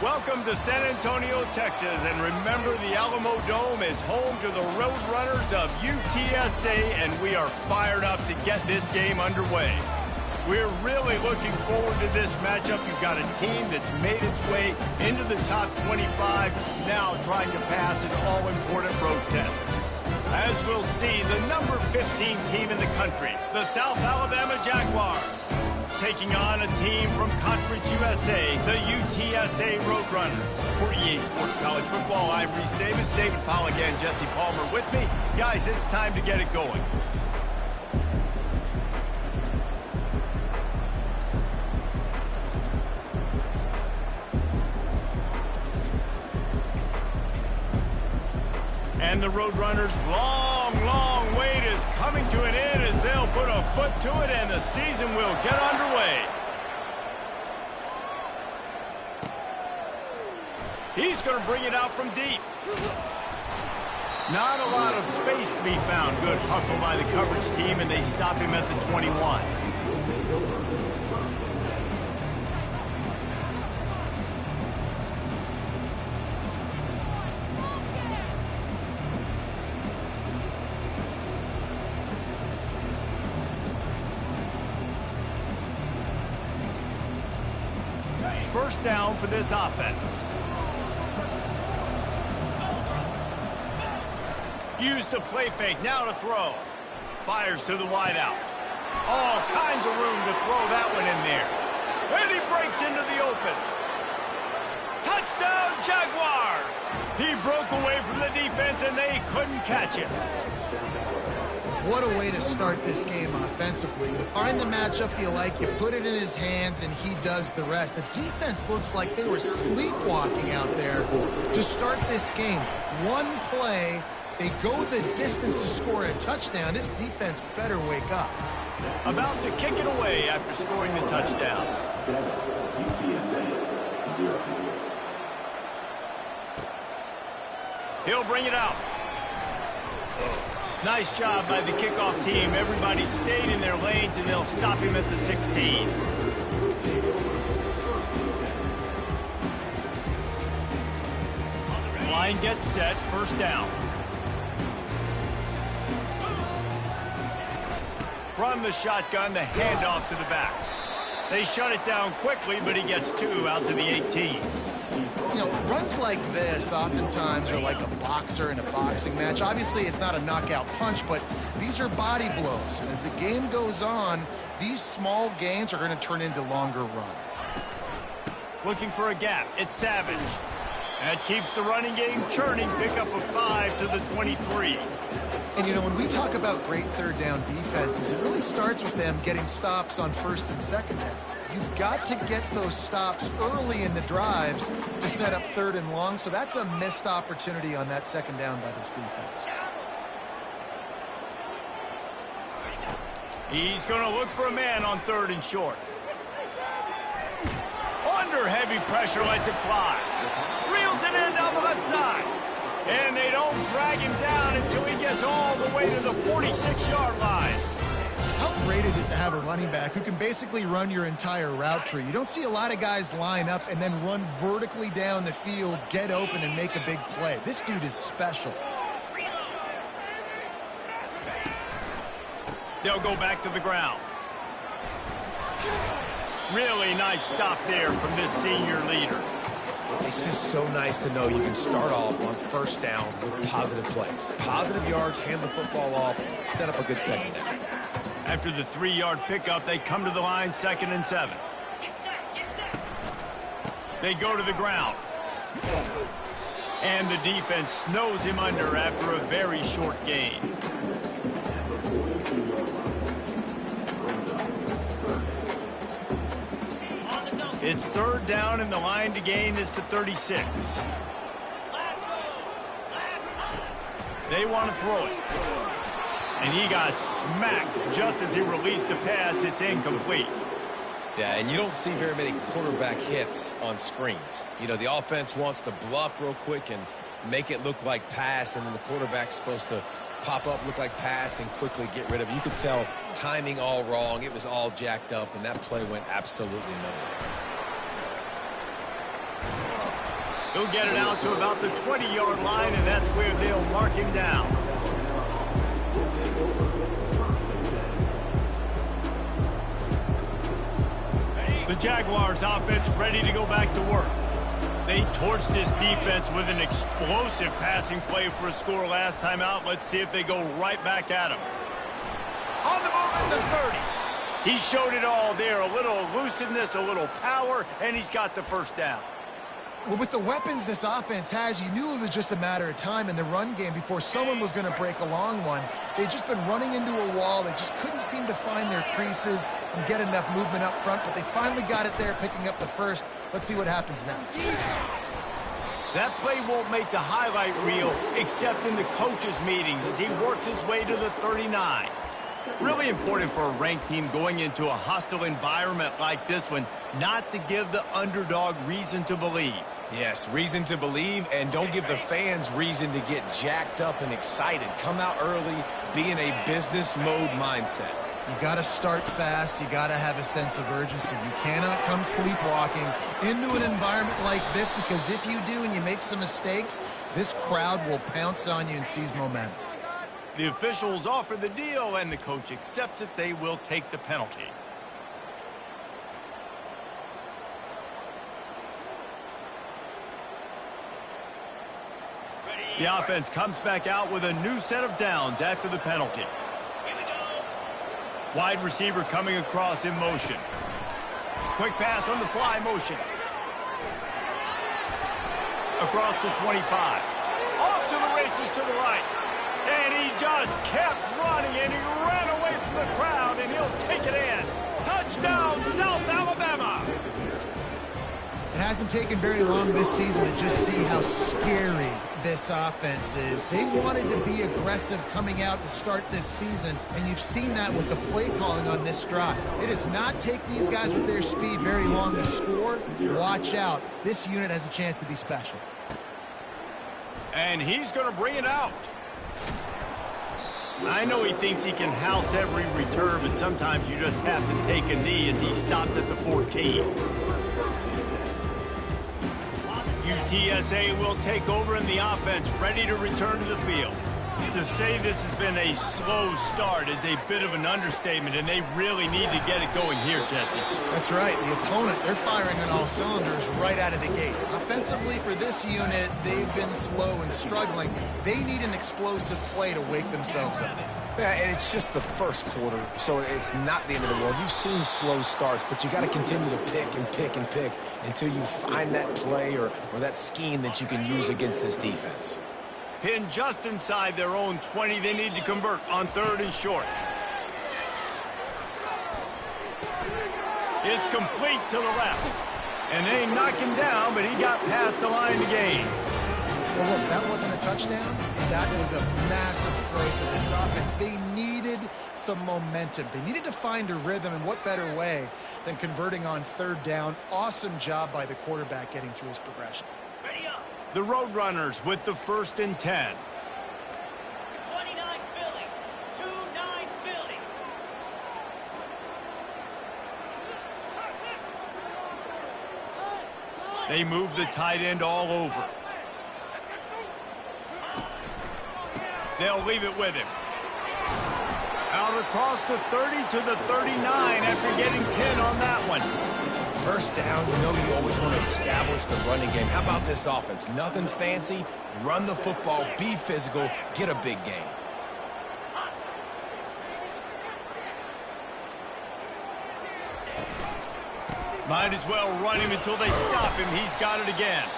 Welcome to San Antonio, Texas, and remember the Alamo Dome is home to the Roadrunners of UTSA, and we are fired up to get this game underway. We're really looking forward to this matchup. You've got a team that's made its way into the top 25, now trying to pass an all-important road test. As we'll see, the number 15 team in the country, the South Alabama Jaguars, taking on a team from Conference USA, the UTSA Roadrunners. For EA Sports College Football, I'm Reese Davis, David Pollack, and Jesse Palmer with me. Guys, it's time to get it going. And the Roadrunners' long wait is coming to an end as they'll put a foot to it and the season will get underway. He's going to bring it out from deep. Not a lot of space to be found. Good hustle by the coverage team, and they stop him at the 21. First down for this offense. Use the play fake, now to throw. Fires to the wideout. All kinds of room to throw that one in there. And he breaks into the open. Touchdown, Jaguars! He broke away from the defense and they couldn't catch him. What a way to start this game offensively. You find the matchup you like, you put it in his hands, and he does the rest. The defense looks like they were sleepwalking out there to start this game. One play, they go the distance to score a touchdown. This defense better wake up. About to kick it away after scoring the touchdown. He'll bring it out. Nice job by the kickoff team. Everybody stayed in their lanes, and they'll stop him at the 16. Line gets set, first down. From the shotgun, the handoff to the back. They shut it down quickly, but he gets two out to the 18. You know, runs like this oftentimes are like a boxer in a boxing match. Obviously, it's not a knockout punch, but these are body blows. And as the game goes on, these small gains are going to turn into longer runs. Looking for a gap. It's Savage. That keeps the running game churning. Pick up a 5 to the 23. And, you know, when we talk about great third down defenses, it really starts with them getting stops on first and second down. You've got to get those stops early in the drives to set up third and long, so that's a missed opportunity on that second down by this defense. He's going to look for a man on third and short. Under heavy pressure, lets it fly. Reels it in down the left side. And they don't drag him down until he gets all the way to the 46-yard line. How great is it to have a running back who can basically run your entire route tree? You don't see a lot of guys line up and then run vertically down the field, get open, and make a big play. This dude is special. They'll go back to the ground. Really nice stop there from this senior leader. It's just so nice to know you can start off on first down with positive plays. Positive yards, hand the football off, set up a good second down. After the 3-yard pickup, they come to the line, 2nd and 7. They go to the ground. And the defense snows him under after a very short gain. It's third down, and the line to gain is to 36. They want to throw it. And he got smacked just as he released the pass. It's incomplete. Yeah, and you don't see very many quarterback hits on screens. You know, the offense wants to bluff real quick and make it look like pass, and then the quarterback's supposed to pop up, look like pass, and quickly get rid of it. You could tell timing all wrong. It was all jacked up, and that play went absolutely nowhere. He'll get it out to about the 20-yard line, and that's where they'll mark him down. The Jaguars offense ready to go back to work. They torched this defense with an explosive passing play for a score last time out. Let's see if they go right back at him. On the move at the 30. He showed it all there. A little elusiveness, a little power, and he's got the first down. Well, with the weapons this offense has, you knew it was just a matter of time in the run game before someone was going to break a long one. They'd just been running into a wall. They just couldn't seem to find their creases and get enough movement up front, but they finally got it there, picking up the first. Let's see what happens next. That play won't make the highlight reel except in the coaches' meetings as he works his way to the 39. Really important for a ranked team going into a hostile environment like this one, not to give the underdog reason to believe. Yes, reason to believe, and don't give the fans reason to get jacked up and excited. Come out early, be in a business mode mindset. You got to start fast. You got to have a sense of urgency. You cannot come sleepwalking into an environment like this, because if you do and you make some mistakes, this crowd will pounce on you and seize momentum. The officials offer the deal, and the coach accepts it. They will take the penalty. The offense comes back out with a new set of downs after the penalty. Wide receiver coming across in motion. Quick pass on the fly motion. Across the 25. Off to the races to the right. And he just kept running, and he ran away from the crowd, and he'll take it in. Touchdown, South Alabama! It hasn't taken very long this season to just see how scary this offense is. They wanted to be aggressive coming out to start this season, and you've seen that with the play calling on this drive. It does not take these guys with their speed very long to score. Watch out. This unit has a chance to be special. And he's going to bring it out. I know he thinks he can house every return, but sometimes you just have to take a knee as he stopped at the 14. UTSA will take over in the offense, ready to return to the field. To say this has been a slow start is a bit of an understatement, and they really need to get it going here, Jesse. That's right. The opponent, they're firing on all cylinders right out of the gate. Offensively, for this unit, they've been slow and struggling. They need an explosive play to wake themselves up. Yeah, and it's just the first quarter, so it's not the end of the world. You've seen slow starts, but you got to continue to pick and pick and pick until you find that play or that scheme that you can use against this defense. Pinned just inside their own 20. They need to convert on 3rd and short. It's complete to the left. And they knock him down, but he got past the line to gain. Well, look, that wasn't a touchdown, and that was a massive play for this offense. They needed some momentum. They needed to find a rhythm, and what better way than converting on 3rd down. Awesome job by the quarterback getting through his progression. The Roadrunners with the 1st and 10. 29 Philly. 2-9 Philly. They move the tight end all over. They'll leave it with him. Out across the 30 to the 39 after getting 10 on that one. First down, you know you always want to establish the running game. How about this offense? Nothing fancy. Run the football, be physical, get a big gain. Might as well run him until they stop him. He's got it again.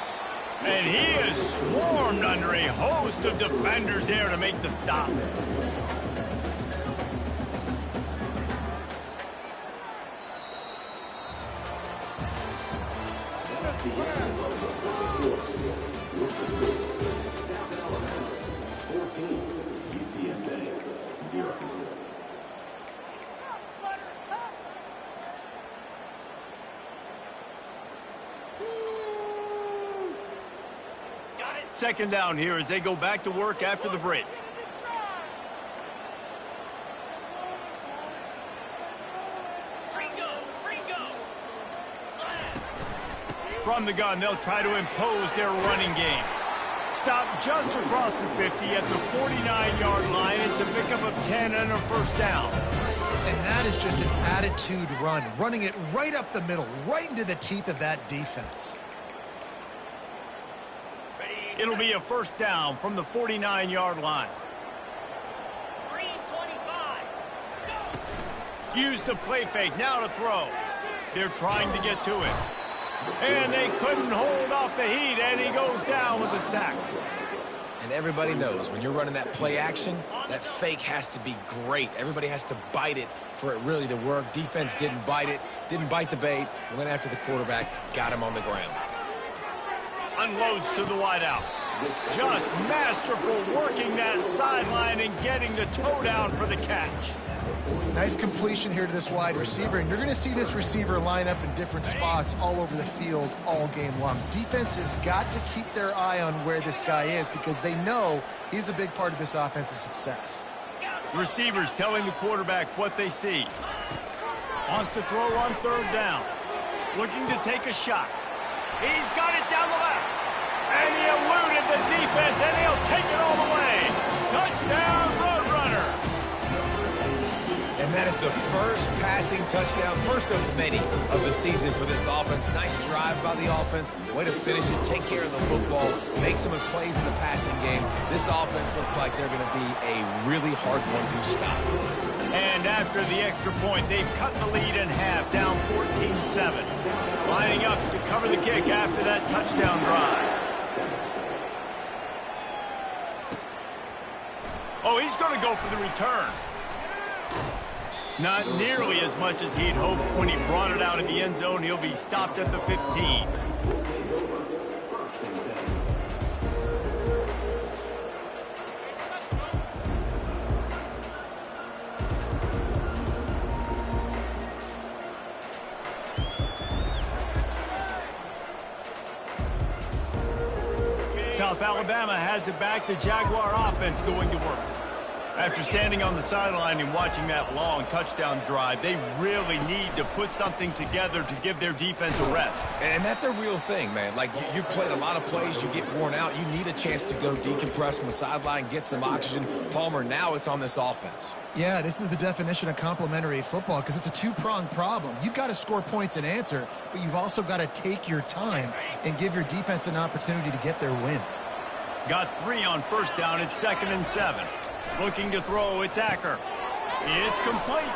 And he is swarmed under a host of defenders there to make the stop. Second down here as they go back to work after the break. From the gun, they'll try to impose their running game. Stop just across the 50 at the 49-yard line. It's a pickup of 10 and a first down. And that is just an attitude run, running it right up the middle, right into the teeth of that defense. It'll be a first down from the 49-yard line. 325. Use the play fake, now to throw. They're trying to get to it. And they couldn't hold off the heat, and he goes down with a sack. And everybody knows when you're running that play action, that fake has to be great. Everybody has to bite it for it really to work. Defense didn't bite it, didn't bite the bait, went after the quarterback, got him on the ground. Unloads to the wideout. Just masterful working that sideline and getting the toe down for the catch. Nice completion here to this wide receiver, and you're going to see this receiver line up in different spots all over the field all game long. Defense has got to keep their eye on where this guy is because they know he's a big part of this offense's success. Receivers telling the quarterback what they see. Wants to throw on third down. Looking to take a shot. He's got it down the left. And he eluded the defense, and he'll take it all the way. Touchdown, Roadrunner. And that is the first passing touchdown, first of many of the season for this offense. Nice drive by the offense. Way to finish it, take care of the football, make some plays in the passing game. This offense looks like they're going to be a really hard one to stop. And after the extra point, they've cut the lead in half, down 14-7. Lining up to cover the kick after that touchdown drive. Oh, he's going to go for the return. Not nearly as much as he'd hoped when he brought it out of the end zone. He'll be stopped at the 15. South Alabama has it back. The Jaguar offense going to work. After standing on the sideline and watching that long touchdown drive, they really need to put something together to give their defense a rest. And that's a real thing, man. Like, you played a lot of plays, you get worn out. You need a chance to go decompress on the sideline, get some oxygen. Palmer, now it's on this offense. Yeah, this is the definition of complementary football because it's a two-pronged problem. You've got to score points and answer, but you've also got to take your time and give your defense an opportunity to get their win. Got 3 on first down. It's 2nd and 7. Looking to throw, it's Acker. It's complete.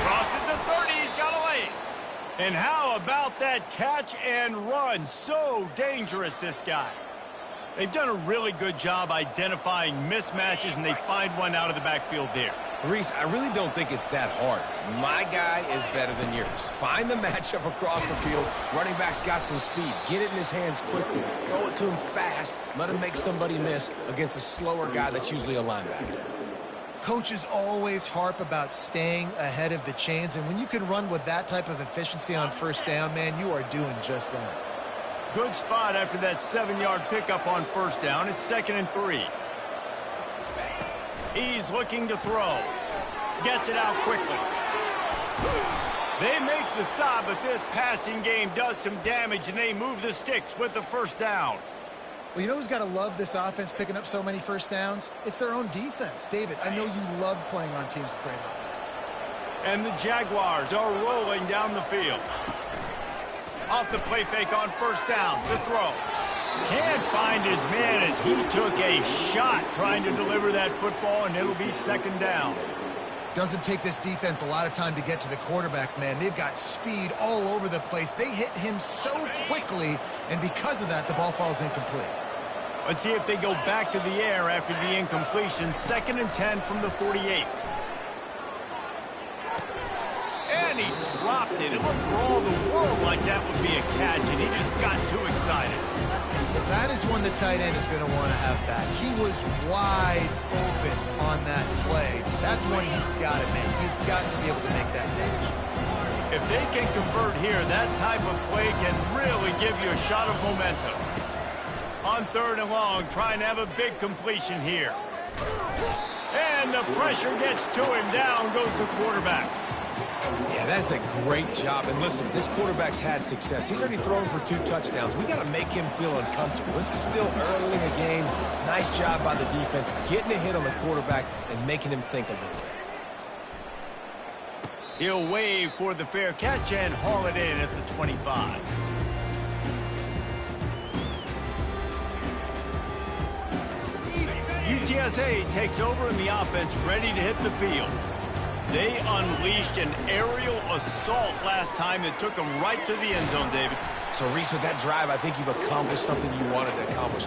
Crosses the 30, he's got a lane. And how about that catch and run? So dangerous, this guy. They've done a really good job identifying mismatches, and they find one out of the backfield there. Reese, I really don't think it's that hard. My guy is better than yours. Find the matchup across the field. Running back's got some speed. Get it in his hands quickly. Throw it to him fast. Let him make somebody miss against a slower guy that's usually a linebacker. Coaches always harp about staying ahead of the chains, and when you can run with that type of efficiency on first down, man, you are doing just that. Good spot after that 7-yard pickup on first down. It's 2nd and 3. He's looking to throw. Gets it out quickly. They make the stop, but this passing game does some damage, and they move the sticks with the first down. Well, you know who's got to love this offense picking up so many first downs? It's their own defense. David, I know you love playing on teams with great offenses. And the Jaguars are rolling down the field. Off the play fake on first down. The throw. Can't find his man as he took a shot trying to deliver that football, and it'll be 2nd down. Doesn't take this defense a lot of time to get to the quarterback, man. They've got speed all over the place. They hit him so quickly, and because of that, the ball falls incomplete. Let's see if they go back to the air after the incompletion. 2nd and 10 from the 48. And he dropped it. It looked for all the world like that would be a catch, and he just got too excited. That is one the tight end is going to want to have back. He was wide open on that play. That's one he's got to make. He's got to be able to make that catch. If they can convert here, that type of play can really give you a shot of momentum. On 3rd and long, trying to have a big completion here. And the pressure gets to him. Down goes the quarterback. Yeah, that's a great job. And listen, this quarterback's had success. He's already thrown for 2 touchdowns. We got to make him feel uncomfortable. This is still early in the game. Nice job by the defense, getting a hit on the quarterback and making him think a little bit. He'll wave for the fair catch and haul it in at the 25. UTSA takes over in the offense, ready to hit the field. They unleashed an aerial assault last time that took them right to the end zone, David. So, Reese, with that drive, I think you've accomplished something you wanted to accomplish.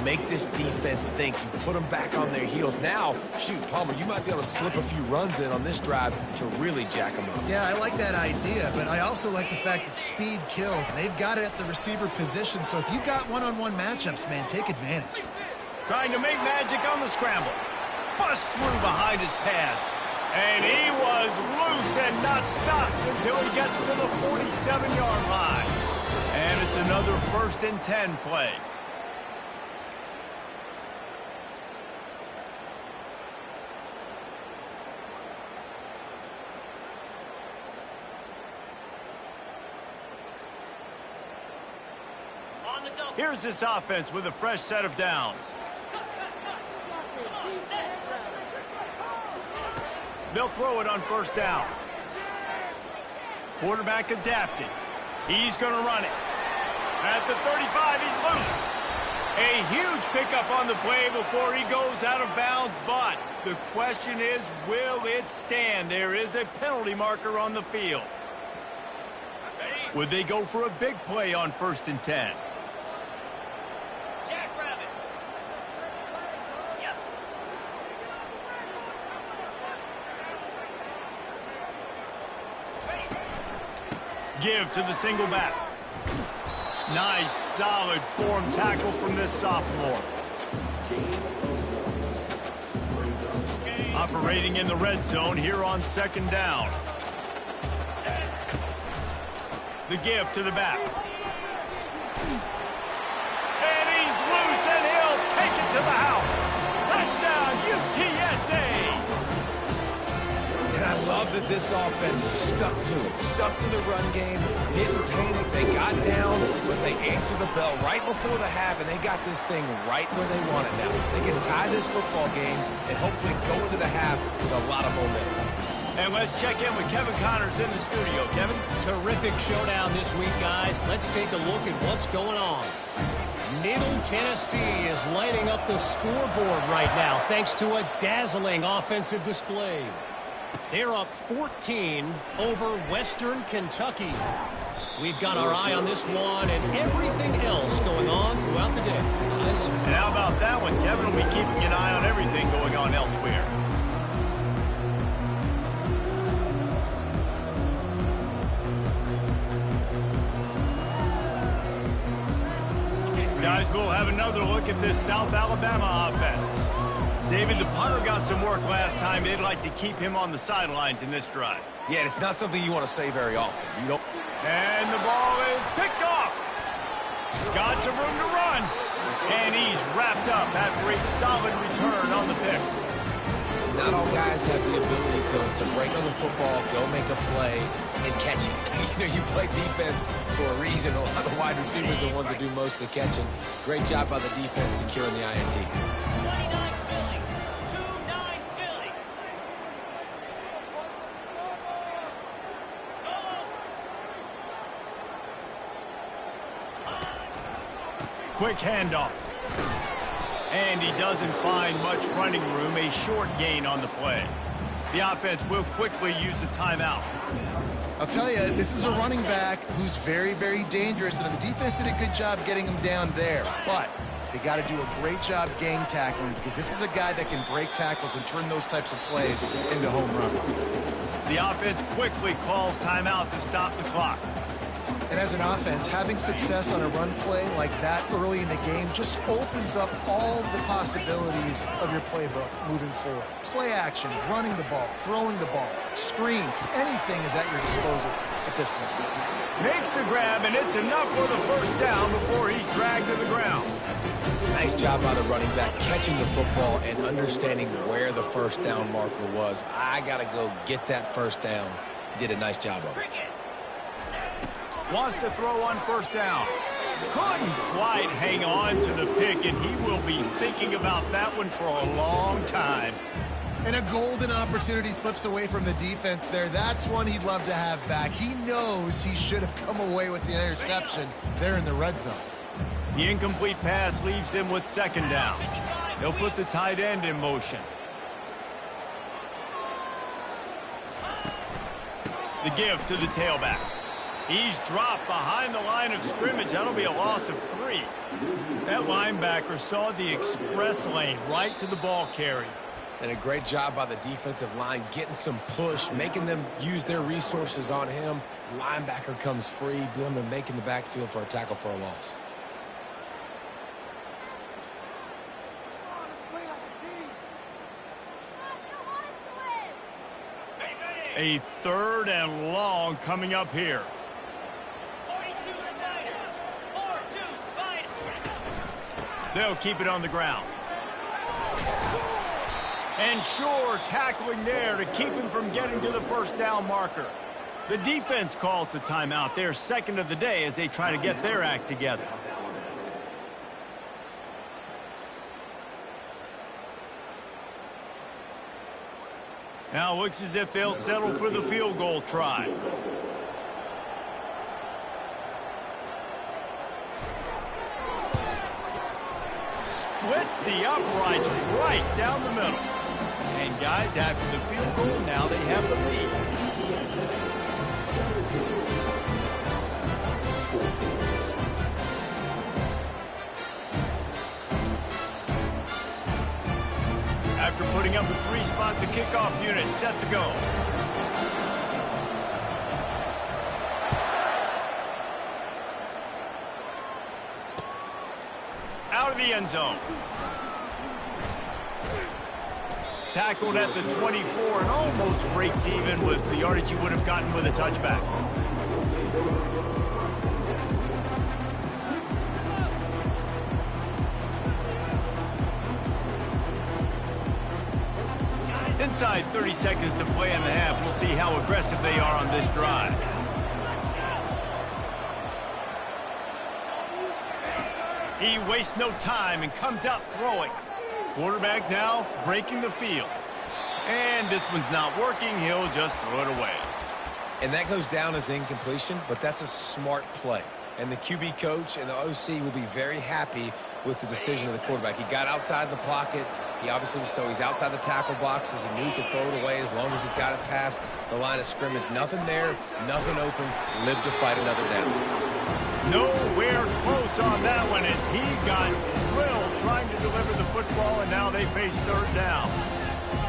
Make this defense think. You put them back on their heels. Now, shoot, Palmer, you might be able to slip a few runs in on this drive to really jack them up. Yeah, I like that idea, but I also like the fact that speed kills. And they've got it at the receiver position, so if you got one-on-one matchups, man, take advantage. Trying to make magic on the scramble. Bust through behind his pad. And he was loose and not stopped until he gets to the 47-yard line. And it's another 1st and 10 play. Here's this offense with a fresh set of downs. They'll throw it on 1st down. Quarterback adapted. He's going to run it. At the 35, he's loose. A huge pickup on the play before he goes out of bounds, but the question is, will it stand? There is a penalty marker on the field. Would they go for a big play on 1st and 10? Give to the single back. Nice, solid form tackle from this sophomore. Operating in the red zone here on 2nd down. The give to the back. And he's loose, and he'll take it to the house. Touchdown, UTSA! And I love that this offense stuck to it. Stuck to the run game, didn't panic. They got down, but they answered the bell right before the half, and they got this thing right where they want it now. They can tie this football game and hopefully go into the half with a lot of momentum. And let's check in with Kevin Connors in the studio. Kevin? Terrific showdown this week, guys. Let's take a look at what's going on. Middle Tennessee is lighting up the scoreboard right now thanks to a dazzling offensive display. They're up 14 over Western Kentucky. We've got our eye on this one and everything else going on throughout the day, guys. And how about that one? Kevin will be keeping an eye on everything going on elsewhere. Guys, we'll have another look at this South Alabama offense. David, the punter got some work last time. They'd like to keep him on the sidelines in this drive. Yeah, it's not something you want to say very often. You don't. And the ball is picked off. Got some room to run. And he's wrapped up after a solid return on the pick. Not all guys have the ability to break on the football, go make a play, and catch it. You play defense for a reason. A lot of the wide receivers are the ones that do most of the catching. Great job by the defense securing the INT. 29 Philly. 2-9 Philly. Quick handoff. And he doesn't find much running room, a short gain on the play. The offense will quickly use a timeout. I'll tell you, this is a running back who's very, very dangerous, and the defense did a good job getting him down there. But they got to do a great job game tackling because this is a guy that can break tackles and turn those types of plays into home runs. The offense quickly calls timeout to stop the clock. And as an offense, having success on a run play like that early in the game just opens up all the possibilities of your playbook moving forward. Play action, running the ball, throwing the ball, screens, anything is at your disposal at this point. Makes the grab, and it's enough for the first down before he's dragged to the ground. Nice job by the running back catching the football and understanding where the first down marker was. I got to go get that first down. Did a nice job of it. Wants to throw on first down. Couldn't quite hang on to the pick, and he will be thinking about that one for a long time. And a golden opportunity slips away from the defense there. That's one he'd love to have back. He knows he should have come away with the interception there in the red zone. The incomplete pass leaves him with second down. They'll put the tight end in motion. The give to the tailback. He's dropped behind the line of scrimmage. That'll be a loss of 3. That linebacker saw the express lane right to the ball carrier. And a great job by the defensive line getting some push, making them use their resources on him. Linebacker comes free, boom, and making the backfield for a tackle for a loss. A 3rd and long coming up here. 42 Spiders. 4-2 Spiders. They'll keep it on the ground. And sure, tackling there to keep him from getting to the first down marker. The defense calls the timeout, their second of the day, as they try to get their act together. Now looks as if they'll settle for the field goal try. Splits the uprights right down the middle. And guys, after the field goal, now they have the lead. After putting up a 3-spot, the kickoff unit set to go. Out of the end zone. Tackled at the 24 and almost breaks even with the yardage he would have gotten with a touchback. Inside 30 seconds to play in the half. We'll see how aggressive they are on this drive. He wastes no time and comes out throwing. Quarterback now breaking the field. And this one's not working. He'll just throw it away. And that goes down as incompletion, but that's a smart play. And the QB coach and the OC will be very happy with the decision of the quarterback. He got outside the pocket. He obviously was he's outside the tackle boxes. He knew he could throw it away as long as he got it past the line of scrimmage. Nothing there, nothing open. Lived to fight another down. Nowhere close on that one as he got drilled trying to deliver the football, and now they face third down.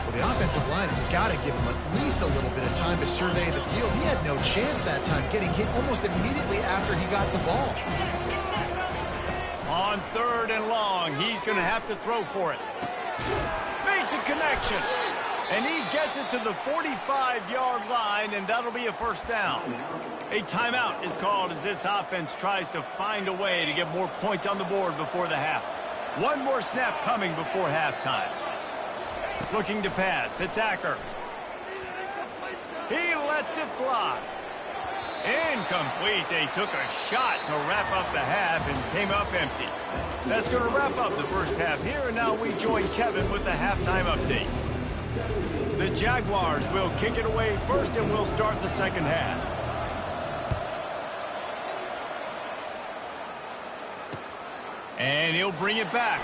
Well, the offensive line has got to give him at least a little bit of time to survey the field. He had no chance that time, getting hit almost immediately after he got the ball. On 3rd and long, he's going to have to throw for it. Makes a connection. And he gets it to the 45-yard line, and that'll be a first down. A timeout is called as this offense tries to find a way to get more points on the board before the half. One more snap coming before halftime. Looking to pass. It's Acker. He lets it fly. Incomplete. They took a shot to wrap up the half and came up empty. That's going to wrap up the first half here, and now we join Kevin with the halftime update. The Jaguars will kick it away first, and we'll start the second half. And he'll bring it back.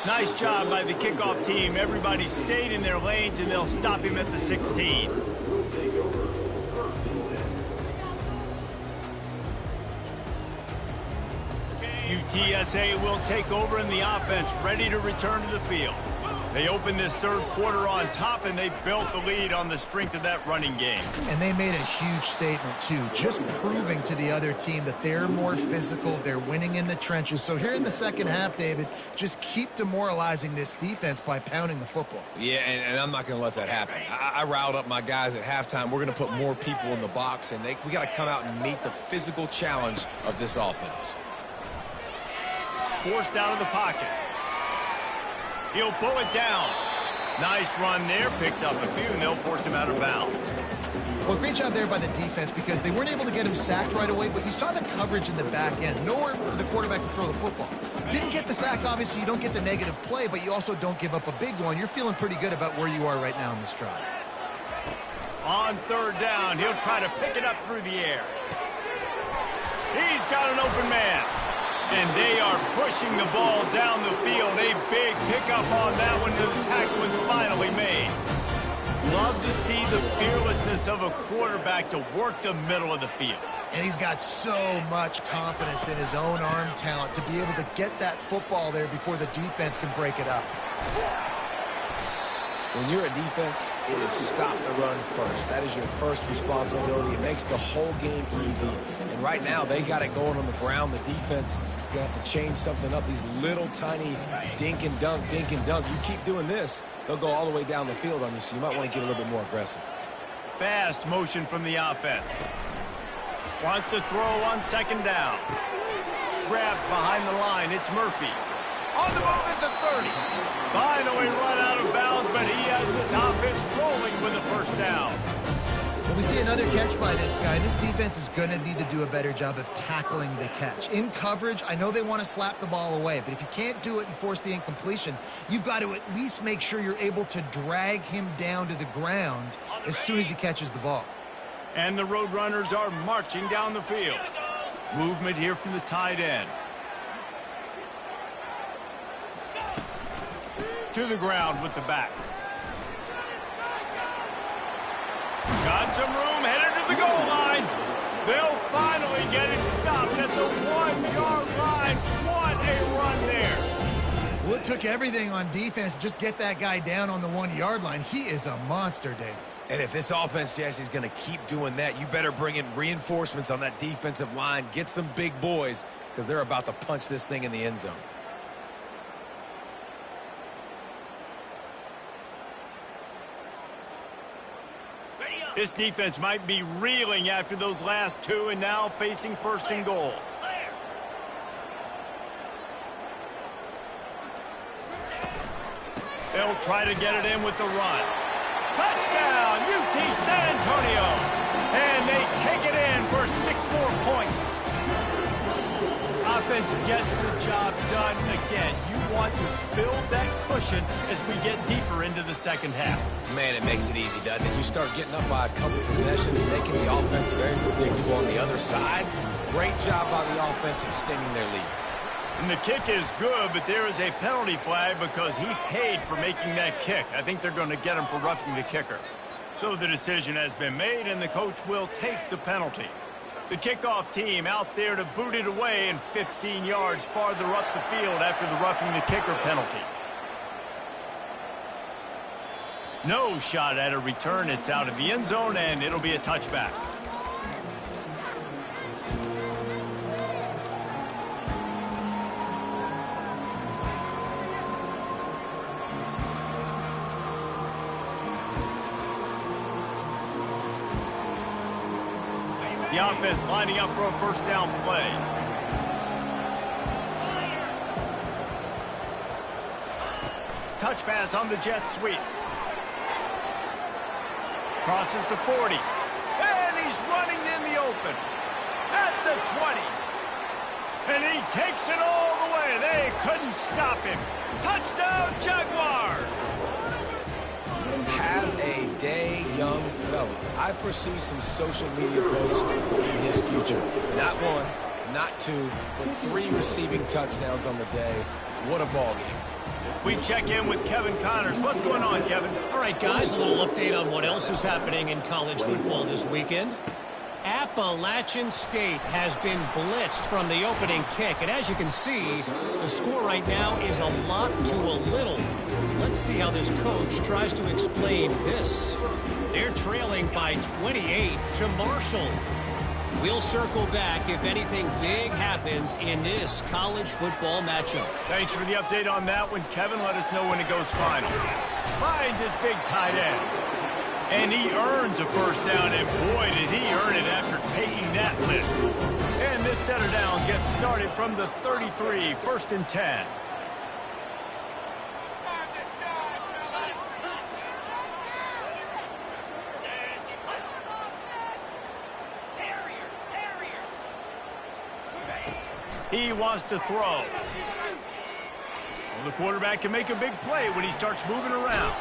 Nice job by the kickoff team. Everybody stayed in their lanes, and they'll stop him at the 16. UTSA will take over in the offense, ready to return to the field. They opened this third quarter on top, and they built the lead on the strength of that running game. And they made a huge statement, too, just proving to the other team that they're more physical, they're winning in the trenches. So here in the second half, David, just keep demoralizing this defense by pounding the football. Yeah, and I'm not going to let that happen. I riled up my guys at halftime. We're going to put more people in the box, and we got to come out and meet the physical challenge of this offense. Forced out of the pocket. He'll pull it down. Nice run there. Picks up a few, and they'll force him out of bounds. Well, great job there by the defense because they weren't able to get him sacked right away, but you saw the coverage in the back end. Nowhere for the quarterback to throw the football. Didn't get the sack, obviously. You don't get the negative play, but you also don't give up a big one. You're feeling pretty good about where you are right now in this drive. On third down, he'll try to pick it up through the air. He's got an open man. And they are pushing the ball down the field. A big pickup on that one. The tackle was finally made. Love to see the fearlessness of a quarterback to work the middle of the field. And he's got so much confidence in his own arm talent to be able to get that football there before the defense can break it up. When you're a defense, it is stop the run first. That is your first responsibility. It makes the whole game easy. And right now, they got it going on the ground. The defense is going to have to change something up. These little tiny dink and dunk, dink and dunk. You keep doing this, they'll go all the way down the field on you, so you might want to get a little bit more aggressive. Fast motion from the offense. Wants to throw on second down. Grabbed behind the line. It's Murphy. On the move at the 30. Finally run out of bounds, but he has this offense rolling with a first down. Well, we see another catch by this guy. This defense is going to need to do a better job of tackling the catch. In coverage, I know they want to slap the ball away, but if you can't do it and force the incompletion, you've got to at least make sure you're able to drag him down to the ground as soon as he catches the ball. And the Roadrunners are marching down the field. Movement here from the tight end. To the ground with the back. Got some room, headed to the goal line. They'll finally get him stopped at the 1-yard line. What a run there. Well, it took everything on defense to just get that guy down on the 1-yard line. He is a monster, Dave. And if this offense, Jesse, is going to keep doing that, you better bring in reinforcements on that defensive line. Get some big boys because they're about to punch this thing in the end zone. This defense might be reeling after those last two and now facing first and goal. They'll try to get it in with the run. Touchdown, UT San Antonio. And they take it in for 6 more points. Offense gets the job done again. You want to build that cushion as we get deeper into the second half. Man, it makes it easy, doesn't it? You start getting up by a couple possessions, making the offense very predictable on the other side. Great job by the offense extending their lead. And the kick is good, but there is a penalty flag because he paid for making that kick. I think they're going to get him for roughing the kicker. So the decision has been made, and the coach will take the penalty. The kickoff team out there to boot it away and 15 yards farther up the field after the roughing the kicker penalty. No shot at a return. It's out of the end zone, and it'll be a touchback. The offense lining up for a first down play. Touch pass on the jet sweep. Crosses to 40. And he's running in the open. At the 20. And he takes it all the way. They couldn't stop him. Touchdown, Jaguars! Have a day, young fella. I foresee some social media posts in his future. Not 1, not 2, but 3 receiving touchdowns on the day. What a ball game. We check in with Kevin Connors. What's going on, Kevin? All right, guys, a little update on what else is happening in college football this weekend. Appalachian State has been blitzed from the opening kick, and as you can see, the score right now is a lot to a little. Let's see how this coach tries to explain this. They're trailing by 28 to Marshall. We'll circle back if anything big happens in this college football matchup. Thanks for the update on that one, Kevin. Let us know when it goes final. Finds his big tight end. And he earns a first down, and boy, did he earn it after taking that lift. And this set of downs gets started from the 33, 1st and 10. He wants to throw. Well, the quarterback can make a big play when he starts moving around.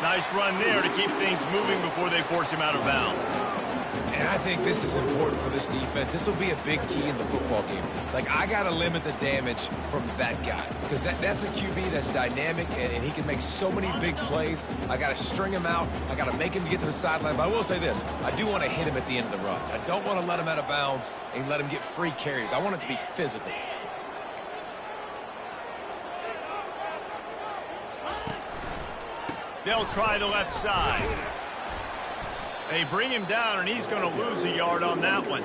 Nice run there to keep things moving before they force him out of bounds. And I think this is important for this defense. This will be a big key in the football game. Like, I got to limit the damage from that guy because that's a QB that's dynamic, and he can make so many big plays. I got to string him out. I got to make him get to the sideline. But I will say this. I do want to hit him at the end of the runs. I don't want to let him out of bounds and let him get free carries. I want it to be physical. They'll try the left side. They bring him down, and he's going to lose a yard on that one.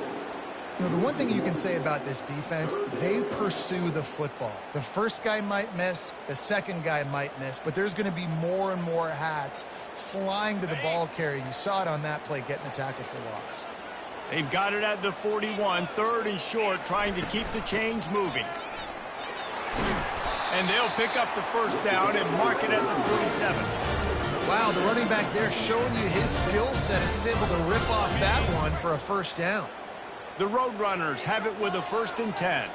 You know, the one thing you can say about this defense, they pursue the football. The first guy might miss, the second guy might miss, but there's going to be more and more hats flying to the ball carrier. You saw it on that play, getting a tackle for loss. They've got it at the 41, third and short, trying to keep the chains moving. And they'll pick up the first down and mark it at the 47. Wow, the running back there showing you his skill set as he's able to rip off that one for a first down. The Roadrunners have it with a 1st and 10.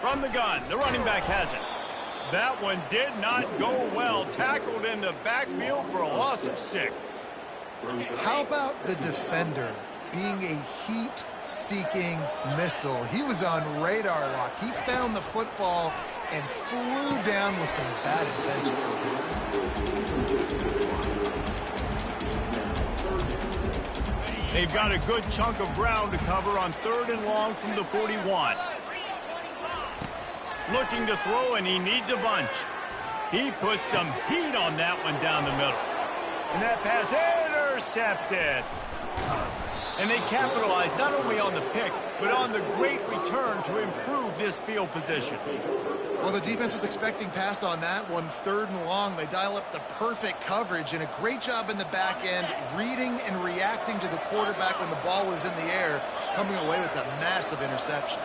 From the gun, the running back has it. That one did not go well. Tackled in the backfield for a loss of 6. How about the defender being a heat-seeking missile? He was on radar lock. He found the football and flew down with some bad intentions. They've got a good chunk of ground to cover on 3rd and long from the 41. Looking to throw, and he needs a bunch. He puts some heat on that one down the middle. And that pass intercepted. And they capitalized not only on the pick, but on the great return to improve this field position. Well, the defense was expecting pass on that one, 3rd and long. They dial up the perfect coverage and a great job in the back end, reading and reacting to the quarterback when the ball was in the air, coming away with a massive interception.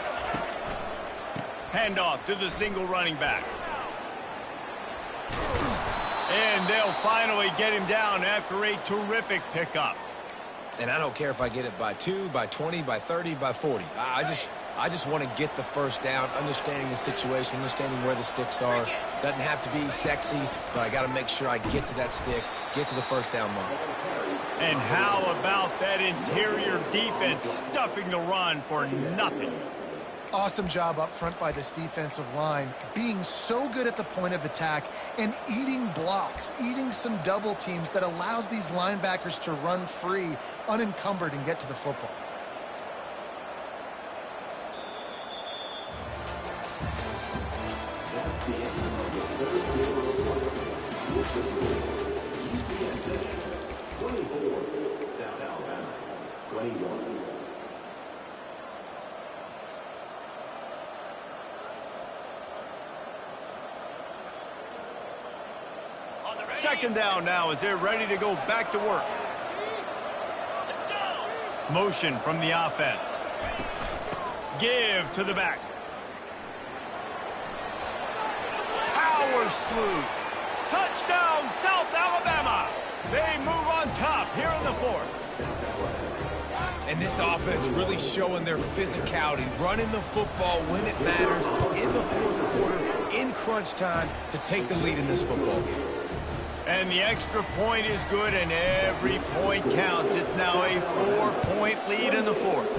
Handoff to the single running back. And they'll finally get him down after a terrific pickup. And I don't care if I get it by 2, by 20, by 30, by 40. I just want to get the first down, understanding the situation, understanding where the sticks are. Doesn't have to be sexy, but I got to make sure I get to that stick, get to the first down mark. And how about that interior defense stuffing the run for nothing? Awesome job up front by this defensive line, being so good at the point of attack and eating blocks, eating some double teams that allows these linebackers to run free, unencumbered, and get to the football. Second down now as they're ready to go back to work. Let's go. Motion from the offense. Give to the back. Powers through. Touchdown, South Alabama. They move on top here in the 4th. And this offense really showing their physicality, running the football when it matters, in the 4th quarter, in crunch time, to take the lead in this football game. And the extra point is good, and every point counts. It's now a 4-point lead in the 4th.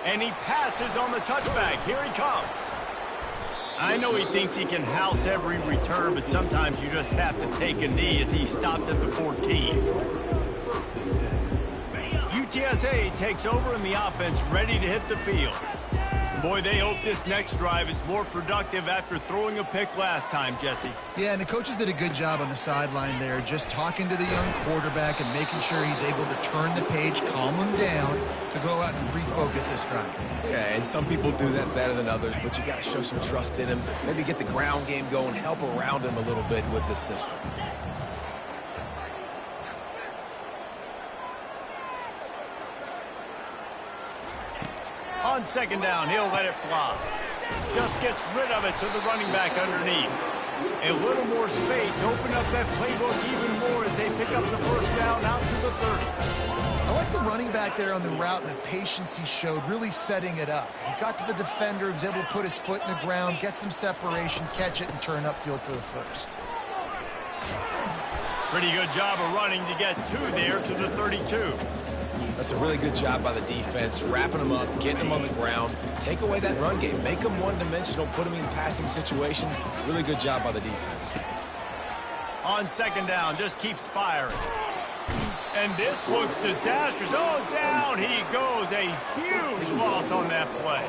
And he passes on the touchback. Here he comes. I know he thinks he can house every return, but sometimes you just have to take a knee as he stopped at the 14. UTSA takes over in the offense, ready to hit the field. Boy, they hope this next drive is more productive after throwing a pick last time, Jesse. Yeah, and the coaches did a good job on the sideline there, just talking to the young quarterback and making sure he's able to turn the page, calm him down, to go out and refocus this drive. Yeah, and some people do that better than others, but you got to show some trust in him, maybe get the ground game going, help around him a little bit with this system. On second down, he'll let it fly. Just gets rid of it to the running back underneath. A little more space, open up that playbook even more as they pick up the first down out to the 30. I like the running back there on the route and the patience he showed, really setting it up. He got to the defender, was able to put his foot in the ground, get some separation, catch it, and turn upfield for the first. Pretty good job of running to get two there to the 32. That's a really good job by the defense, wrapping them up, getting them on the ground. Take away that run game. Make them one-dimensional, put them in passing situations. Really good job by the defense. On second down, just keeps firing. And this looks disastrous. Oh, down he goes. A huge loss on that play.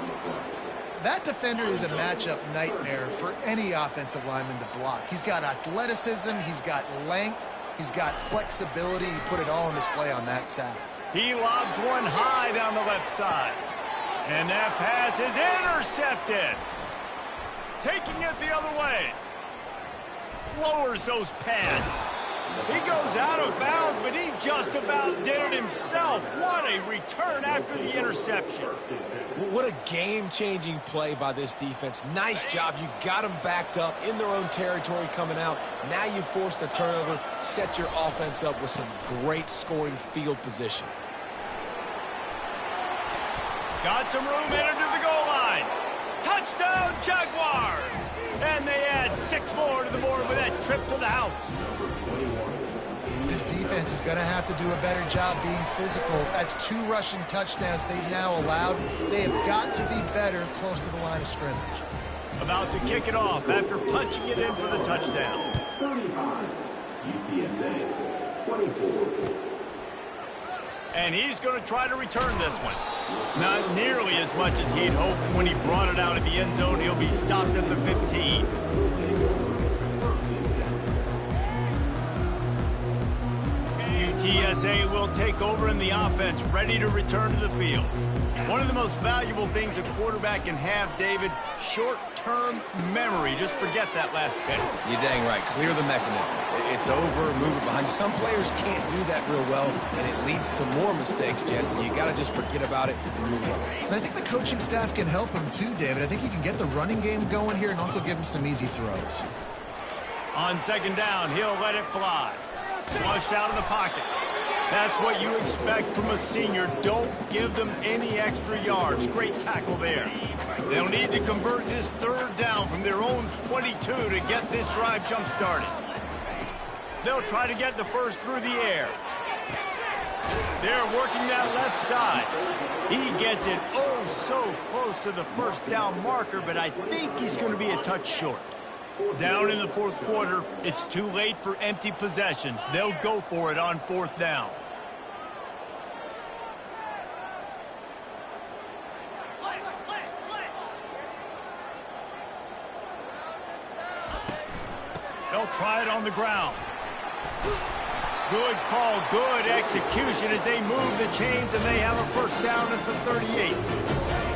That defender is a matchup nightmare for any offensive lineman to block. He's got athleticism, he's got length, he's got flexibility. He put it all on display on that sack. He lobs one high down the left side. And that pass is intercepted. Taking it the other way. Lowers those pads. He goes out of bounds, but he just about did it himself. What a return after the interception. What a game-changing play by this defense. Nice job. You got them backed up in their own territory coming out. Now you force the turnover, set your offense up with some great scoring field position. Got some room headed to the goal line. Touchdown, Jaguars! And they add 6 more to the board with that trip to the house. This defense is going to have to do a better job being physical. That's 2 rushing touchdowns they've now allowed. They have got to be better close to the line of scrimmage. About to kick it off after punching it in for the touchdown. 35, UTSA, 24. And he's going to try to return this one. Not nearly as much as he'd hoped when he brought it out of the end zone. He'll be stopped at the 15. UTSA will take over in the offense, ready to return to the field. One of the most valuable things a quarterback can have, David, short-term memory. Just forget that last pick. You're dang right. Clear the mechanism. It's over, move it behind you. Some players can't do that real well, and it leads to more mistakes, Jesse. You got to just forget about it and move on. And I think the coaching staff can help him too, David. I think you can get the running game going here and also give him some easy throws. On second down, he'll let it fly. Flushed out of the pocket. That's what you expect from a senior. Don't give them any extra yards. Great tackle there. They'll need to convert this third down from their own 22 to get this drive jump-started. They'll try to get the first through the air. They're working that left side. He gets it oh so close to the first down marker, but I think he's going to be a touch short. Down in the fourth quarter, it's too late for empty possessions. They'll go for it on fourth down. They'll try it on the ground. Good call, good execution as they move the chains, and they have a first down at the 38.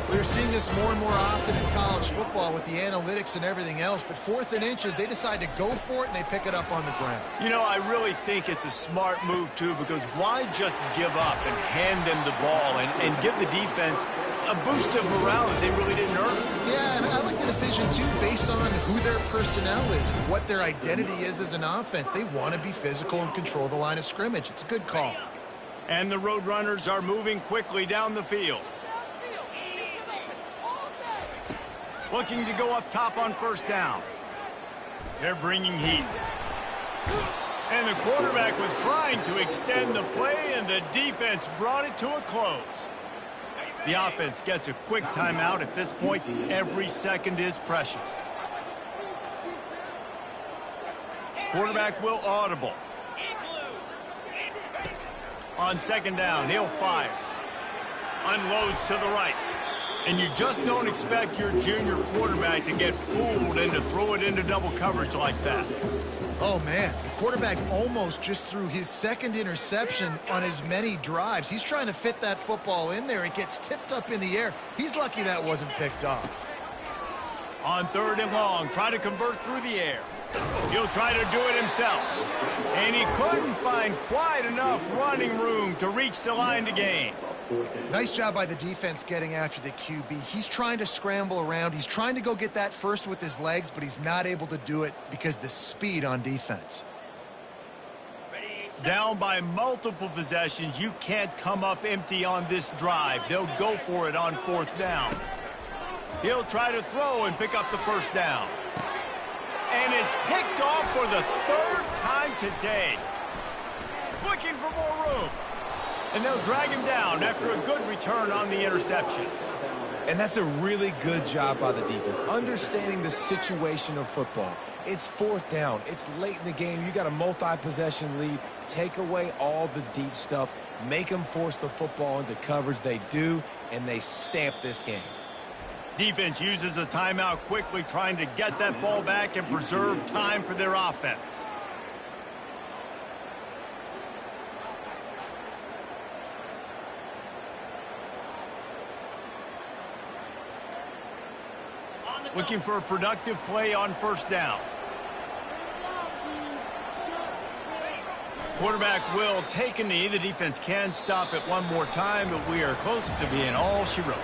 We're seeing this more and more often in college football with the analytics and everything else, but 4th and inches, they decide to go for it, and they pick it up on the ground. You know, I really think it's a smart move, too, because why just give up and hand them the ball and give the defense a boost of morale that they really didn't earn? Yeah, and I like the decision, too, based on who their personnel is, what their identity is as an offense. They want to be physical and control the line of scrimmage. It's a good call. And the Roadrunners are moving quickly down the field. Looking to go up top on first down. They're bringing heat. And the quarterback was trying to extend the play, and the defense brought it to a close. The offense gets a quick timeout. At this point, every second is precious. Quarterback will audible. On second down, he'll fire. Unloads to the right. And you just don't expect your junior quarterback to get fooled and to throw it into double coverage like that. Oh, man, the quarterback almost just threw his second interception on as many drives. He's trying to fit that football in there. It gets tipped up in the air. He's lucky that wasn't picked off. On third and long, try to convert through the air. He'll try to do it himself. And he couldn't find quite enough running room to reach the line to gain. Nice job by the defense getting after the QB. He's trying to scramble around. He's trying to go get that first with his legs, but he's not able to do it because of the speed on defense. Down by multiple possessions, you can't come up empty on this drive. They'll go for it on 4th down. He'll try to throw and pick up the first down. And it's picked off for the 3rd time today. Looking for more room. And they'll drag him down after a good return on the interception. And that's a really good job by the defense, understanding the situation of football. It's 4th down. It's late in the game. You got a multi-possession lead. Take away all the deep stuff. Make them force the football into coverage. They do, and they stamp this game. Defense uses a timeout quickly, trying to get that ball back and preserve time for their offense. Looking for a productive play on 1st down. Quarterback will take a knee. The defense can stop it one more time, but we are close to being all she wrote.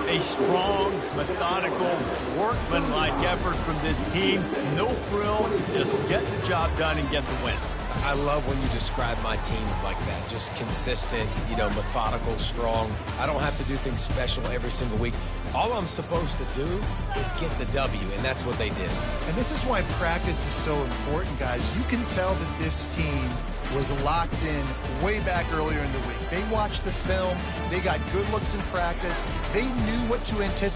A strong, methodical, workmanlike effort from this team. No frills, just get the job done and get the win. I love when you describe my teams like that. Just consistent, methodical, strong. I don't have to do things special every single week. All I'm supposed to do is get the W, and that's what they did. And this is why practice is so important, guys. You can tell that this team was locked in way back earlier in the week. They watched the film. They got good looks in practice. They knew what to anticipate.